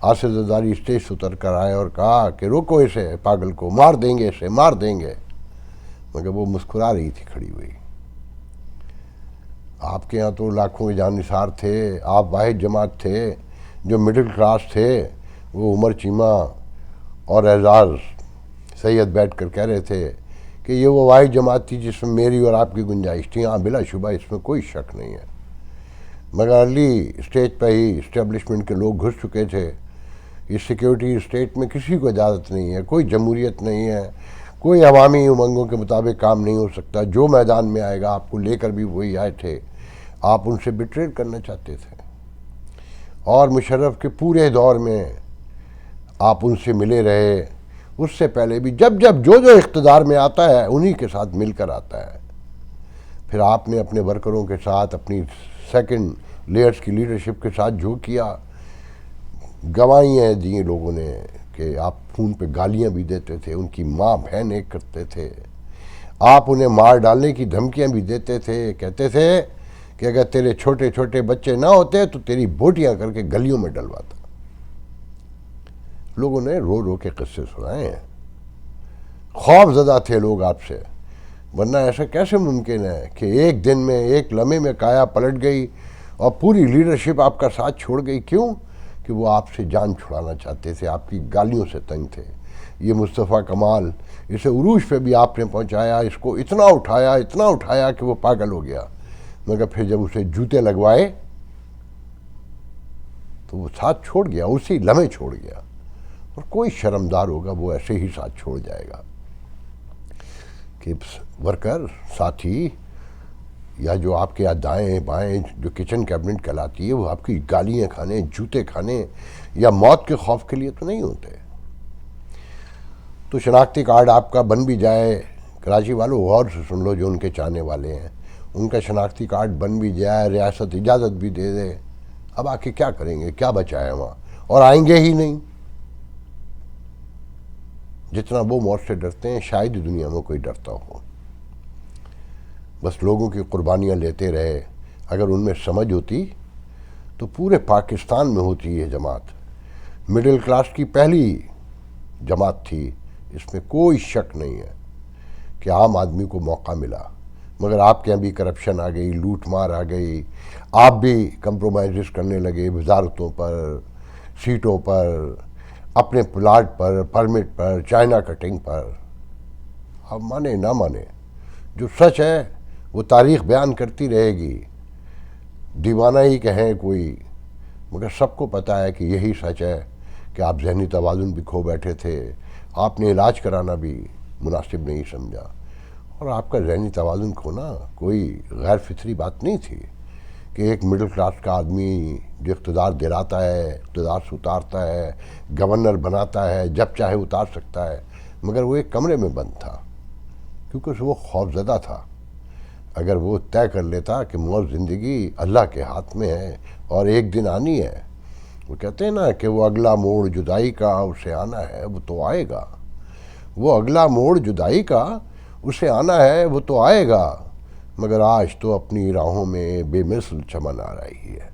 Asif Zardari stage سے اتر کر آئے اور کہا کہ روکو اسے پاگل کو، مار دیں گے اسے، مار دیں گے، مگر وہ مسکرا رہی تھی کھڑی ہوئی۔ آپ کے ہاں تو لاکھوں کے جان نثار تھے، آپ واحد جماعت تھے جو مڈل کلاس تھے۔ وہ عمر چیمہ اور اعزاز سید بیٹھ کر کہہ رہے تھے کہ یہ وہ واحد جماعت تھی جس میں میری اور آپ کی گنجائش تھی۔ ہاں بلا شبہ اس میں کوئی شک نہیں ہے، مگر ارلی اسٹیج پہ ہی اسٹیبلشمنٹ کے لوگ گھس چکے تھے۔ اس سیکیورٹی اسٹیٹ میں کسی کو اجازت نہیں ہے، کوئی جمہوریت نہیں ہے، کوئی عوامی امنگوں کے مطابق کام نہیں ہو سکتا۔ جو میدان میں آئے گا آپ کو لے کر بھی وہی آئے تھے، آپ ان سے بٹریڈ کرنا چاہتے تھے۔ اور مشرف کے پورے دور میں آپ ان سے ملے رہے، اس سے پہلے بھی جب جو اقتدار میں آتا ہے انہی کے ساتھ مل کر آتا ہے۔ پھر آپ نے اپنے ورکروں کے ساتھ اپنی سیکنڈ لیئرز کی لیڈرشپ کے ساتھ جو کیا، گواہیاں دی لوگوں نے کہ آپ فون پہ گالیاں بھی دیتے تھے، ان کی ماں بہن ایک کرتے تھے، آپ انہیں مار ڈالنے کی دھمکیاں بھی دیتے تھے، کہتے تھے کہ اگر تیرے چھوٹے چھوٹے بچے نہ ہوتے تو تیری بوٹیاں کر کے گلیوں میں ڈلواتا۔ لوگوں نے رو رو کے قصے سنائے ہیں، خوف زدہ تھے لوگ آپ سے، ورنہ ایسا کیسے ممکن ہے کہ ایک دن میں ایک لمحے میں کایا پلٹ گئی اور پوری لیڈرشپ آپ کا ساتھ چھوڑ گئی؟ کیوں؟ کہ وہ آپ سے جان چھڑانا چاہتے تھے، آپ کی گالیوں سے تنگ تھے۔ یہ مصطفیٰ کمال، اسے عروج پہ بھی آپ نے پہنچایا، اس کو اتنا اٹھایا کہ وہ پاگل ہو گیا، مگر پھر جب اسے جوتے لگوائے تو وہ ساتھ چھوڑ گیا، اسی لمحے چھوڑ گیا۔ اور کوئی شرمدار ہوگا وہ ایسے ہی ساتھ چھوڑ جائے گا کہ ورکر ساتھی یا جو آپ کے دائیں بائیں جو کچن کیبنٹ کہلاتی ہے وہ آپ کی گالیاں کھانے، جوتے کھانے یا موت کے خوف کے لیے تو نہیں ہوتے۔ تو شناختی کارڈ آپ کا بن بھی جائے، کراچی والوں غور سے سن لو جو ان کے چاہنے والے ہیں، ان کا شناختی کارڈ بن بھی جائے، ریاست اجازت بھی دے دے، اب آ کے کیا کریں گے؟ کیا بچا ہے وہاں؟ اور آئیں گے ہی نہیں۔ جتنا وہ موت سے ڈرتے ہیں شاید ہی دنیا میں کوئی ڈرتا ہو۔ بس لوگوں کی قربانیاں لیتے رہے۔ اگر ان میں سمجھ ہوتی تو پورے پاکستان میں ہوتی یہ جماعت۔ مڈل کلاس کی پہلی جماعت تھی، اس میں کوئی شک نہیں ہے کہ عام آدمی کو موقع ملا، مگر آپ کے یہاں بھی کرپشن آ گئی، لوٹ مار آ گئی، آپ بھی کمپرومائزز کرنے لگے وزارتوں پر، سیٹوں پر، اپنے پلاٹ پر، پرمٹ پر، چائنا کٹنگ پر۔ آپ مانے نہ مانے، جو سچ ہے وہ تاریخ بیان کرتی رہے گی، دیوانہ ہی کہیں کوئی، مگر سب کو پتہ ہے کہ یہی سچ ہے کہ آپ ذہنی توازن بھی کھو بیٹھے تھے، آپ نے علاج کرانا بھی مناسب نہیں سمجھا، اور آپ کا ذہنی توازن کھونا کوئی غیر فطری بات نہیں تھی کہ ایک مڈل کلاس کا آدمی جو اقتدار دلاتا ہے، اقتدار سے اتارتا ہے، گورنر بناتا ہے، جب چاہے اتار سکتا ہے، مگر وہ ایک کمرے میں بند تھا کیونکہ وہ خوف زدہ تھا۔ اگر وہ طے کر لیتا کہ موت زندگی اللہ کے ہاتھ میں ہے اور ایک دن آنی ہے، وہ کہتے ہیں نا کہ وہ اگلا موڑ جدائی کا اسے آنا ہے وہ تو آئے گا، وہ اگلا موڑ جدائی کا اسے آنا ہے وہ تو آئے گا، مگر آج تو اپنی راہوں میں بے مثل چمن آ رہی ہے۔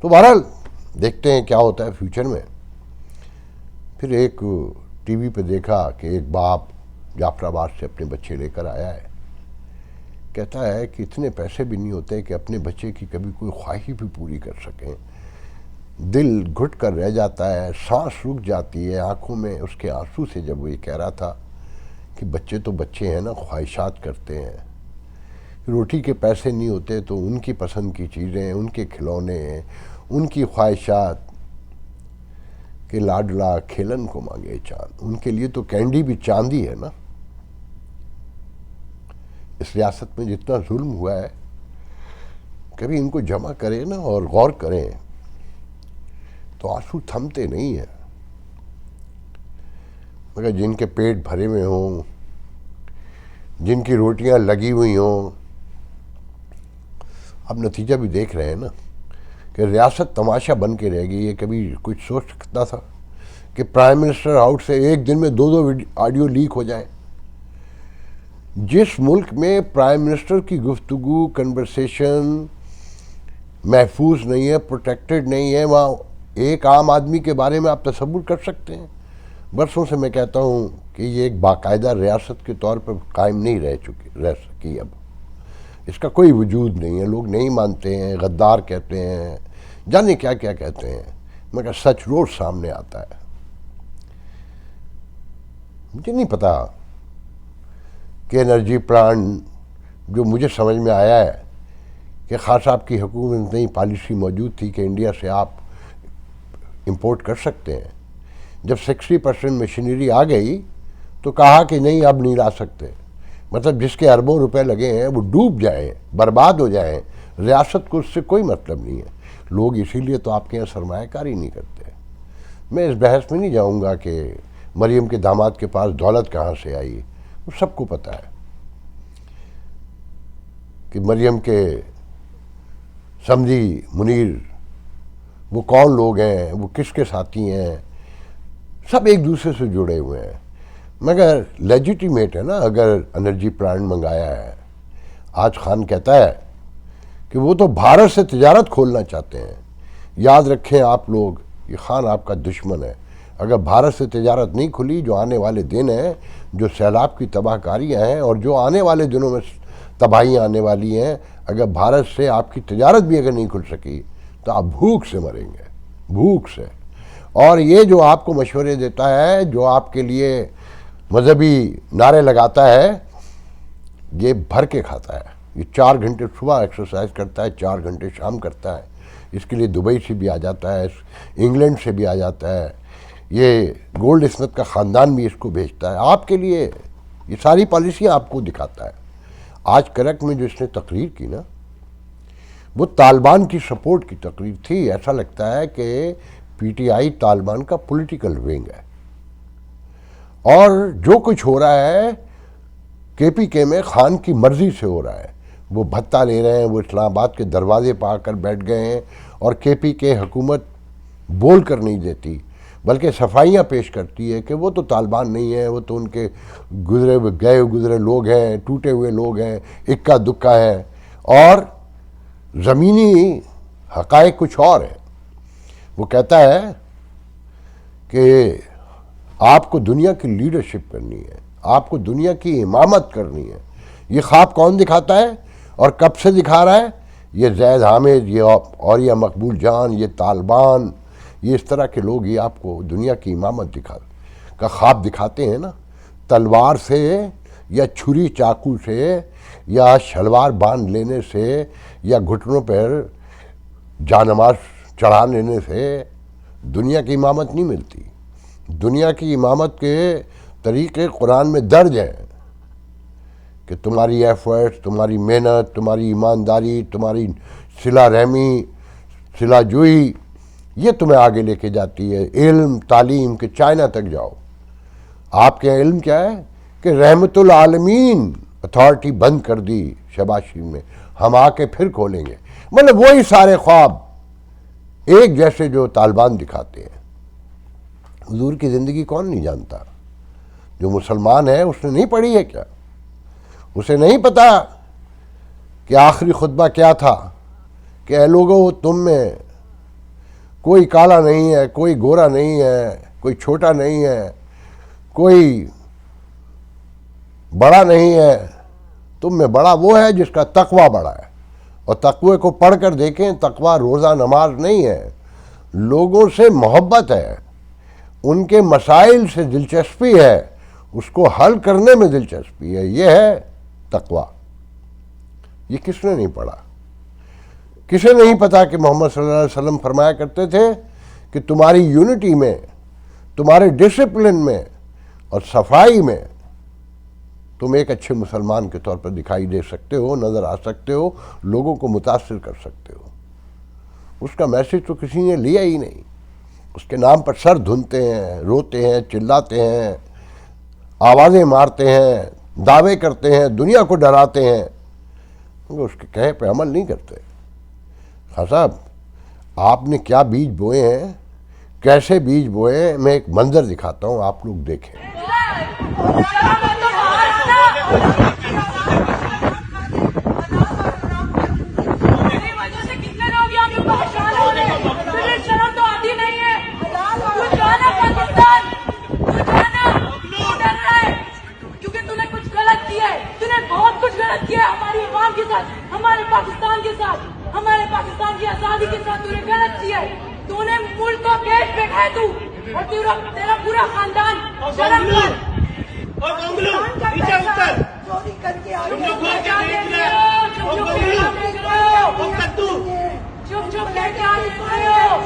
تو بہرحال دیکھتے ہیں کیا ہوتا ہے فیوچر میں۔ پھر ایک ٹی وی پہ دیکھا کہ ایک باپ جعفر آباد سے اپنے بچے لے کر آیا ہے، کہتا ہے کہ اتنے پیسے بھی نہیں ہوتے کہ اپنے بچے کی کبھی کوئی خواہش بھی پوری کر سکیں، دل گھٹ کر رہ جاتا ہے، سانس رک جاتی ہے آنکھوں میں اس کے آنسو سے جب وہ یہ کہہ رہا تھا کہ بچے تو بچے ہیں نا، خواہشات کرتے ہیں، روٹی کے پیسے نہیں ہوتے تو ان کی پسند کی چیزیں، ان کے کھلونے، ان کی خواہشات، کہ لاڈلا کھیلن کو مانگے چاند، ان کے لیے تو کینڈی بھی چاندی ہے نا۔ اس ریاست میں جتنا ظلم ہوا ہے کبھی ان کو جمع کریں نا اور غور کریں تو آنسو تھمتے نہیں ہیں، مگر جن کے پیٹ بھرے ہوئے ہوں، جن کی روٹیاں لگی ہوئی ہوں، اب نتیجہ بھی دیکھ رہے ہیں نا کہ ریاست تماشا بن کے رہ گئی ہے۔ کبھی کچھ سوچ سکتا تھا کہ پرائم منسٹر ہاؤس سے ایک دن میں دو آڈیو لیک ہو جائیں؟ جس ملک میں پرائم منسٹر کی گفتگو، کنورسیشن محفوظ نہیں ہے، پروٹیکٹڈ نہیں ہے، وہاں ایک عام آدمی کے بارے میں آپ تصور کر سکتے ہیں؟ برسوں سے میں کہتا ہوں کہ یہ ایک باقاعدہ ریاست کے طور پر قائم نہیں رہ سکی اب، اس کا کوئی وجود نہیں ہے، لوگ نہیں مانتے ہیں، غدار کہتے ہیں، جانے کیا کیا کہتے ہیں، مگر سچ روز سامنے آتا ہے۔ مجھے نہیں پتا کہ انرجی پلانٹ جو مجھے سمجھ میں آیا ہے کہ خاص آپ کی حکومت نئی پالیسی موجود تھی کہ انڈیا سے آپ امپورٹ کر سکتے ہیں، جب 60% مشینری آ گئی تو کہا کہ نہیں اب نہیں لا سکتے، مطلب جس کے اربوں روپے لگے ہیں وہ ڈوب جائیں، برباد ہو جائیں، ریاست کو اس سے کوئی مطلب نہیں ہے۔ لوگ اسی لیے تو آپ کے یہاں سرمایہ کاری نہیں کرتے۔ میں اس بحث میں نہیں جاؤں گا کہ مریم کے داماد کے پاس دولت کہاں سے آئی، وہ سب کو پتہ ہے کہ مریم کے سمدھی منیر وہ کون لوگ ہیں، وہ کس کے ساتھی ہیں، سب ایک دوسرے سے جڑے ہوئے ہیں۔ مگر لیجیٹیمیٹ ہے نا، اگر انرجی پلانٹ منگایا ہے، آج خان کہتا ہے کہ وہ تو بھارت سے تجارت کھولنا چاہتے ہیں۔ یاد رکھیں آپ لوگ، یہ خان آپ کا دشمن ہے۔ اگر بھارت سے تجارت نہیں کھلی، جو آنے والے دن ہیں، جو سیلاب کی تباہ کاریاں ہیں اور جو آنے والے دنوں میں تباہیاں آنے والی ہیں، اگر بھارت سے آپ کی تجارت بھی اگر نہیں کھل سکی تو آپ بھوک سے مریں گے، بھوک سے۔ اور یہ جو آپ کو مشورے دیتا ہے، جو آپ کے لیے مذہبی نعرے لگاتا ہے، یہ بھر کے کھاتا ہے۔ یہ 4 گھنٹے صبح ایکسرسائز کرتا ہے، 4 گھنٹے شام کرتا ہے۔ اس کے لیے دبئی سے بھی آ جاتا ہے، انگلینڈ سے بھی آ جاتا ہے، یہ گولڈ اسمتھ کا خاندان بھی اس کو بھیجتا ہے آپ کے لیے۔ یہ ساری پالیسیاں آپ کو دکھاتا ہے۔ آج کرک میں جو اس نے تقریر کی نا، وہ طالبان کی سپورٹ کی تقریر تھی۔ ایسا لگتا ہے کہ پی ٹی آئی طالبان کا پولیٹیکل ونگ ہے، اور جو کچھ ہو رہا ہے کے پی کے میں خان کی مرضی سے ہو رہا ہے۔ وہ بھتہ لے رہے ہیں، وہ اسلام آباد کے دروازے پہ آ کر بیٹھ گئے ہیں، اور کے پی کے حکومت بول کر نہیں دیتی، بلکہ صفائیاں پیش کرتی ہے کہ وہ تو طالبان نہیں ہیں، وہ تو ان کے گزرے لوگ ہیں، ٹوٹے ہوئے لوگ ہیں، اکا دکا ہیں، اور زمینی حقائق کچھ اور ہیں۔ وہ کہتا ہے کہ آپ کو دنیا کی لیڈرشپ کرنی ہے، آپ کو دنیا کی امامت کرنی ہے۔ یہ خواب کون دکھاتا ہے اور کب سے دکھا رہا ہے؟ یہ زید حامد، یہ اوریہ مقبول جان، یہ طالبان، یہ اس طرح کے لوگ ہی آپ کو دنیا کی امامت کا خواب دکھاتے ہیں نا۔ تلوار سے یا چھری چاقو سے یا شلوار باندھ لینے سے یا گھٹنوں پر جانماز چڑھا لینے سے دنیا کی امامت نہیں ملتی۔ دنیا کی امامت کے طریقے قرآن میں درج ہیں کہ تمہاری ایفرٹ، تمہاری محنت، تمہاری ایمانداری، تمہاری صلہ رحمی، صلہ جوئی، یہ تمہیں آگے لے کے جاتی ہے۔ علم، تعلیم، کہ چائنا تک جاؤ۔ آپ کے علم کیا ہے کہ رحمت العالمین اتھارٹی بند کر دی شہباز شریف میں، ہم آ کے پھر کھولیں گے۔ مطلب وہی سارے خواب ایک جیسے جو طالبان دکھاتے ہیں۔ حضور کی زندگی کون نہیں جانتا؟ جو مسلمان ہے اس نے نہیں پڑھی ہے کیا؟ اسے نہیں پتا کہ آخری خطبہ کیا تھا کہ اے لوگو، تم میں کوئی کالا نہیں ہے، کوئی گورا نہیں ہے، کوئی چھوٹا نہیں ہے، کوئی بڑا نہیں ہے، تم میں بڑا وہ ہے جس کا تقوی بڑا ہے۔ اور تقوی کو پڑھ کر دیکھیں، تقوی روزہ نماز نہیں ہے، لوگوں سے محبت ہے، ان کے مسائل سے دلچسپی ہے، اس کو حل کرنے میں دلچسپی ہے، یہ ہے تقوی۔ یہ کس نے نہیں پڑھا؟ کسے نہیں پتا کہ محمد صلی اللہ علیہ وسلم فرمایا کرتے تھے کہ تمہاری یونٹی میں، تمہارے ڈسپلن میں اور صفائی میں تم ایک اچھے مسلمان کے طور پر دکھائی دے سکتے ہو، نظر آ سکتے ہو، لوگوں کو متاثر کر سکتے ہو۔ اس کا میسج تو کسی نے لیا ہی نہیں۔ اس کے نام پر سر دھنتے ہیں، روتے ہیں، چلاتے ہیں، آوازیں مارتے ہیں، دعوے کرتے ہیں، دنیا کو ڈراتے ہیں، مگر اس کے کہے پہ عمل نہیں کرتے۔ خان صاحب، آپ نے کیا بیج بوئے ہیں، کیسے بیج بوئے ہیں، میں ایک منظر دکھاتا ہوں، آپ لوگ دیکھیں۔ میری وجہ سے کتنے لوگ یہاں پہ پریشان ہو رہے ہیں، شرم تو آتی نہیں غلط کی ہے. تو نے ملک کو گیٹ پہ ہے تو اور تیرا پورا خاندان شرم کر. اور گونگلو نیچے اتر. چوری کر کے آئے تم لوگ بول کے دیکھ لے. چپ چپ کر کے آئے ہو.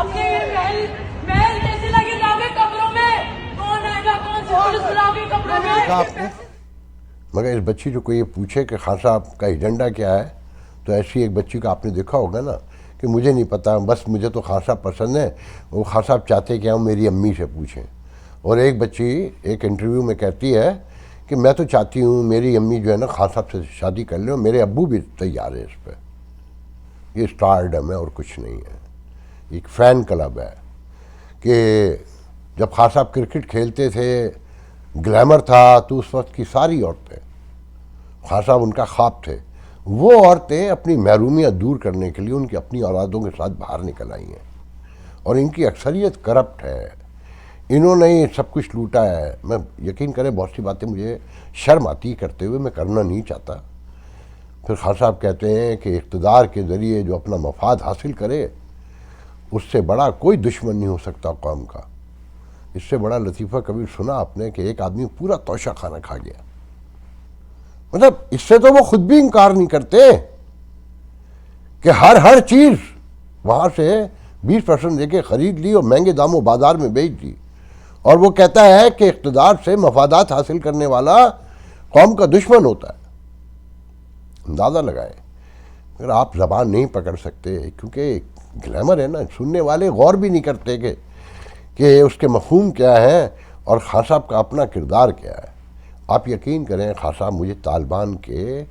اپنے محل کیسے لگے لاؤگے قبروں میں؟ کون آئے گا؟ کون سے پولیس لاؤگے قبروں میں؟ آپ نے مگر اس بچی جو کوئی یہ پوچھے کہ خان صاحب کا ایجنڈا کیا ہے تو ایسی ایک بچی کو آپ نے دیکھا ہوگا نا کہ مجھے نہیں پتا، بس مجھے تو خان صاحب پسند ہے. وہ خان صاحب چاہتے کہ ہم میری امی سے پوچھیں. اور ایک بچی ایک انٹرویو میں کہتی ہے کہ میں تو چاہتی ہوں میری امی جو ہے نا خان صاحب سے شادی کر لیں، میرے ابو بھی تیار ہے اس پہ. یہ اسٹارڈم ہے اور کچھ نہیں ہے، ایک فین کلب ہے. کہ جب خان صاحب کرکٹ کھیلتے تھے گلیمر تھا تو اس وقت کی ساری عورتیں خان صاحب ان کا خواب تھے. وہ عورتیں اپنی محرومیاں دور کرنے کے لیے ان کی اپنی اولادوں کے ساتھ باہر نکل آئی ہیں اور ان کی اکثریت کرپٹ ہے. انہوں نے یہ سب کچھ لوٹا ہے. میں یقین کریں بہت سی باتیں مجھے شرم آتی کرتے ہوئے، میں کرنا نہیں چاہتا. پھر خان صاحب کہتے ہیں کہ اقتدار کے ذریعے جو اپنا مفاد حاصل کرے اس سے بڑا کوئی دشمن نہیں ہو سکتا قوم کا. اس سے بڑا لطیفہ کبھی سنا آپ نے کہ ایک آدمی پورا توشہ کھانا کھا گیا؟ مطلب اس سے تو وہ خود بھی انکار نہیں کرتے کہ ہر چیز وہاں سے 20% دے کے خرید لی اور مہنگے داموں بازار میں بیچ دی. اور وہ کہتا ہے کہ اقتدار سے مفادات حاصل کرنے والا قوم کا دشمن ہوتا ہے. اندازہ لگائیں. اگر آپ زبان نہیں پکڑ سکتے کیونکہ گلیمر ہے نا، سننے والے غور بھی نہیں کرتے کہ اس کے مفہوم کیا ہے اور خان صاحب کا اپنا کردار کیا ہے. آپ یقین کریں خان صاحب مجھے طالبان کے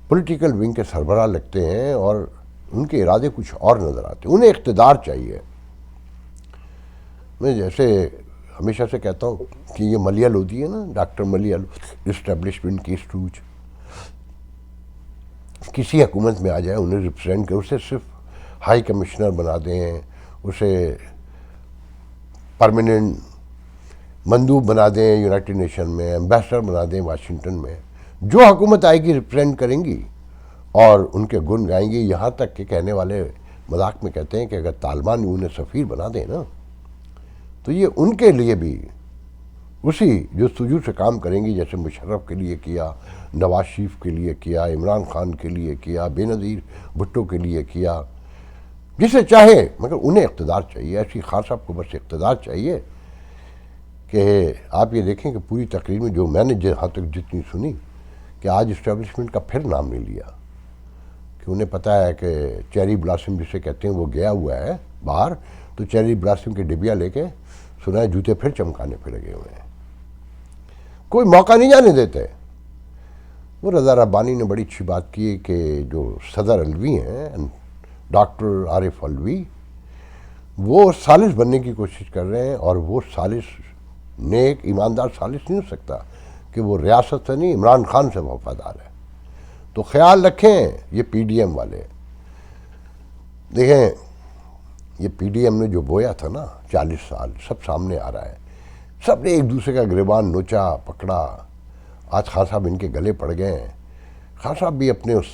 پولیٹیکل ونگ کے سربراہ لگتے ہیں اور ان کے ارادے کچھ اور نظر آتے ہیں. انہیں اقتدار چاہیے. میں جیسے ہمیشہ سے کہتا ہوں کہ یہ ملیہ لودھی ہے نا، ڈاکٹر ملیہ اسٹیبلشمنٹ کی اسٹوج کسی حکومت میں آ جائے انہیں ریپرزینٹ کرے، اسے صرف ہائی کمشنر بنا دیں، اسے پرماننٹ مندوب بنا دیں یونائٹڈ نیشن میں، ایمبیسڈر بنا دیں واشنگٹن میں. جو حکومت آئے گی ریپرزینٹ کریں گی اور ان کے گن گائیں گی. یہاں تک کہ کہنے والے مذاق میں کہتے ہیں کہ اگر طالبان انہیں سفیر بنا دیں نا تو یہ ان کے لیے بھی اسی جستجو سے کام کریں گی جیسے مشرف کے لیے کیا، نواز شریف کے لیے کیا، عمران خان کے لیے کیا، بے نظیر بھٹو کے لیے کیا، جسے چاہے. مگر انہیں اقتدار چاہیے. ایسی خان صاحب کو بس اقتدار چاہیے کہ آپ یہ دیکھیں کہ پوری تقریر میں جو میں نے جہاں تک جتنی سنی کہ آج اسٹیبلشمنٹ کا پھر نام نہیں لیا، کہ انہیں پتہ ہے کہ چیری بلاسم جسے کہتے ہیں وہ گیا ہوا ہے باہر، تو چیری بلاسم کے ڈبیا لے کے سنا ہے جوتے پھر چمکانے پہ لگے ہوئے ہیں. کوئی موقع نہیں جانے دیتے. وہ رضا ربانی نے بڑی اچھی بات کی کہ جو صدر علوی ہیں ڈاکٹر عارف علوی، وہ ثالث بننے کی کوشش کر رہے ہیں اور وہ ثالث نیک ایماندار ثالث نہیں ہو سکتا کہ وہ ریاست سے نہیں عمران خان سے وفادار ہے. تو خیال رکھیں یہ پی ڈی ایم والے. دیکھیں یہ پی ڈی ایم نے جو بویا تھا نا 40 سال سب سامنے آ رہا ہے. سب نے ایک دوسرے کا گریبان نوچا پکڑا. آج خان صاحب ان کے گلے پڑ گئے ہیں. خان صاحب بھی اپنے اس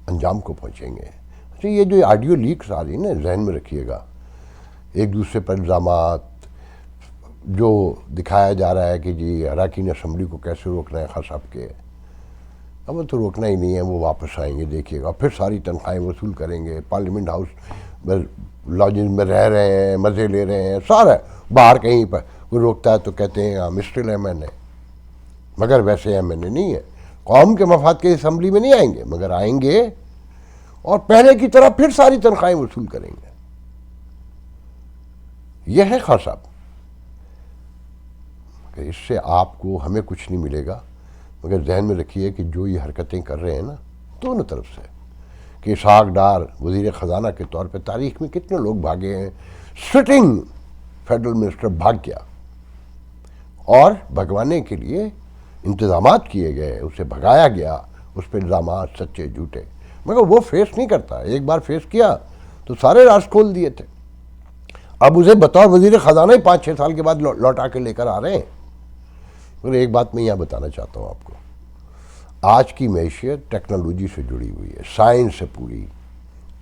انجام کو پہنچیں گے. اچھا یہ جو آڈیو لیکس آ رہی ہیں نا ذہن میں رکھیے گا. ایک دوسرے پر الزامات جو دکھایا جا رہا ہے کہ جی اراکین اسمبلی کو کیسے روکنا ہے خان صاحب کے. اب وہ تو روکنا ہی نہیں ہے، وہ واپس آئیں گے دیکھیے گا. پھر ساری تنخواہیں وصول کریں گے. پارلیمنٹ ہاؤس میں لاجز میں رہ رہے ہیں، مزے لے رہے ہیں. سارا باہر کہیں پر کوئی روکتا ہے تو کہتے ہیں ہم اسٹل ایم این اے، مگر ویسے ایم این اے نہیں ہے. قوم کے مفاد کے اسمبلی میں نہیں آئیں گے مگر آئیں گے اور پہلے کی طرح پھر ساری تنخواہیں وصول کریں گے. یہ ہے خان صاحب کہ اس سے آپ کو ہمیں کچھ نہیں ملے گا. مگر ذہن میں رکھیے کہ جو یہ حرکتیں کر رہے ہیں نا دونوں طرف سے، کہ اسحاق ڈار وزیر خزانہ کے طور پہ تاریخ میں کتنے لوگ بھاگے ہیں. سٹنگ فیڈرل منسٹر بھاگ گیا اور بھگوانے کے لیے انتظامات کیے گئے، اسے بھگایا گیا. اس پہ الزامات سچے جھوٹے، مگر وہ فیس نہیں کرتا. ایک بار فیس کیا تو سارے راز کھول دیے تھے. اب اسے بطور وزیر خزانہ ہی 5-6 سال کے بعد لوٹا کے لے کر آ رہے ہیں. مگر ایک بات میں یہاں بتانا چاہتا ہوں آپ کو، آج کی معیشت ٹیکنالوجی سے جڑی ہوئی ہے، سائنس سے پوری.